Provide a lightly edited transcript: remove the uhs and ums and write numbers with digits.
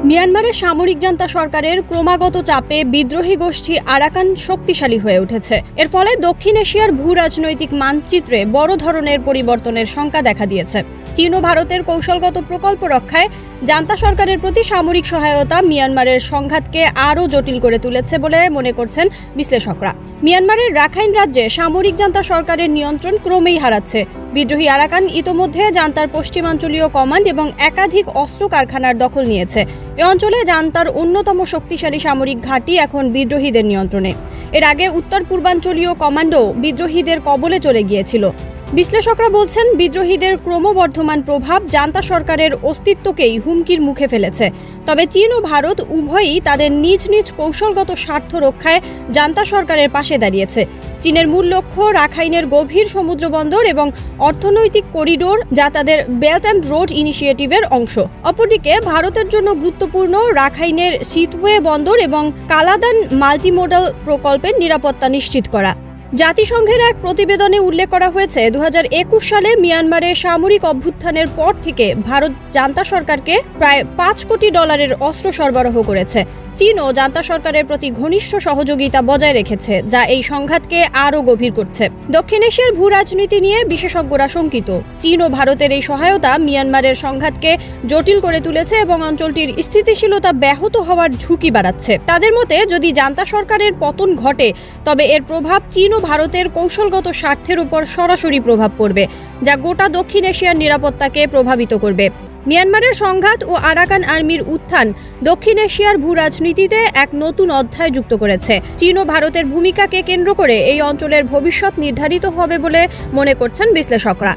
মিয়ানমারের সামরিক জান্তা সরকারের ক্রমাগত চাপে বিদ্রোহী গোষ্ঠী আরাকান শক্তিশালী হয়ে উঠেছে। এর ফলে দক্ষিণ এশিয়ার ভূ রাজনৈতিক মানচিত্রে বড় ধরনের পরিবর্তনের শঙ্কা দেখা দিয়েছে। চীন ও ভারতের কৌশলগত প্রকল্প রক্ষায় জান্তা সরকারের প্রতি সামরিক সহায়তা মিয়ানমারের সংঘাতকে আরও জটিল করে তুলেছে বলে মনে করছেন বিশ্লেষকরা। মিয়ানমারের রাখাইন রাজ্যে সামরিক জান্তা সরকারের নিয়ন্ত্রণ ক্রমেই হারাচ্ছে। বিদ্রোহী আরাকান ইতোমধ্যে জান্তার পশ্চিমাঞ্চলীয় কমান্ড এবং একাধিক অস্ত্র কারখানার দখল নিয়েছে। এ অঞ্চলে জান্তার অন্যতম শক্তিশালী সামরিক ঘাঁটি এখন বিদ্রোহীদের নিয়ন্ত্রণে। এর আগে উত্তর পূর্বাঞ্চলীয় কমান্ডও বিদ্রোহীদের কবলে চলে গিয়েছিল। বিশ্লেষকরা বলছেন, বিদ্রোহীদের ক্রমবর্ধমান প্রভাব জান্তা সরকারের অস্তিত্বকেই হুমকির মুখে ফেলেছে। তবে চীন ও ভারত উভয়ই তাদের নিজ নিজ কৌশলগত স্বার্থ রক্ষায় জান্তা সরকারের পাশে দাঁড়িয়েছে। চীনের মূল লক্ষ্য রাখাইনের গভীর সমুদ্রবন্দর এবং অর্থনৈতিক করিডোর, যা তাদের বেল্ট অ্যান্ড রোড ইনিশিয়েটিভের অংশ। অপরদিকে ভারতের জন্য গুরুত্বপূর্ণ রাখাইনের সিতওয়ে বন্দর এবং কালাদান মাল্টিমোডাল প্রকল্পের নিরাপত্তা নিশ্চিত করা। জাতিসংঘের এক প্রতিবেদনে উল্লেখ করা হয়েছে, 2021 সালে মিয়ানমারে সামরিক অভ্যুত্থানের পর থেকে ভারত জান্তা সরকারকে প্রায় $5 কোটি অস্ত্র সরবরাহ করেছে। চীনও জান্তা সরকারের প্রতি ঘনিষ্ঠ সহযোগিতা বজায় রেখেছে, যা এই সংঘাতকে আরও গভীর করছে। দক্ষিণ এশিয়ার ভূ রাজনীতি নিয়ে বিশেষজ্ঞরা শঙ্কিত। চীন ও ভারতের এই সহায়তা মিয়ানমারের সংঘাতকে জটিল করে তুলেছে এবং অঞ্চলটির স্থিতিশীলতা ব্যাহত হওয়ার ঝুঁকি বাড়াচ্ছে। তাদের মতে, যদি জান্তা সরকারের পতন ঘটে, তবে এর প্রভাব চীন ও ভারতের কৌশলগত স্বার্থের উপর সরাসরি প্রভাব পড়বে, যা গোটা দক্ষিণ এশিয়ার নিরাপত্তাকে প্রভাবিত করবে। মিয়ানমারের সংঘাত ও আরাকান আর্মির উত্থান দক্ষিণ এশিয়ার ভূ রাজনীতিতে এক নতুন অধ্যায় যুক্ত করেছে। চীন ও ভারতের ভূমিকাকে কেন্দ্র করে এই অঞ্চলের ভবিষ্যৎ নির্ধারিত হবে বলে মনে করছেন বিশ্লেষকরা।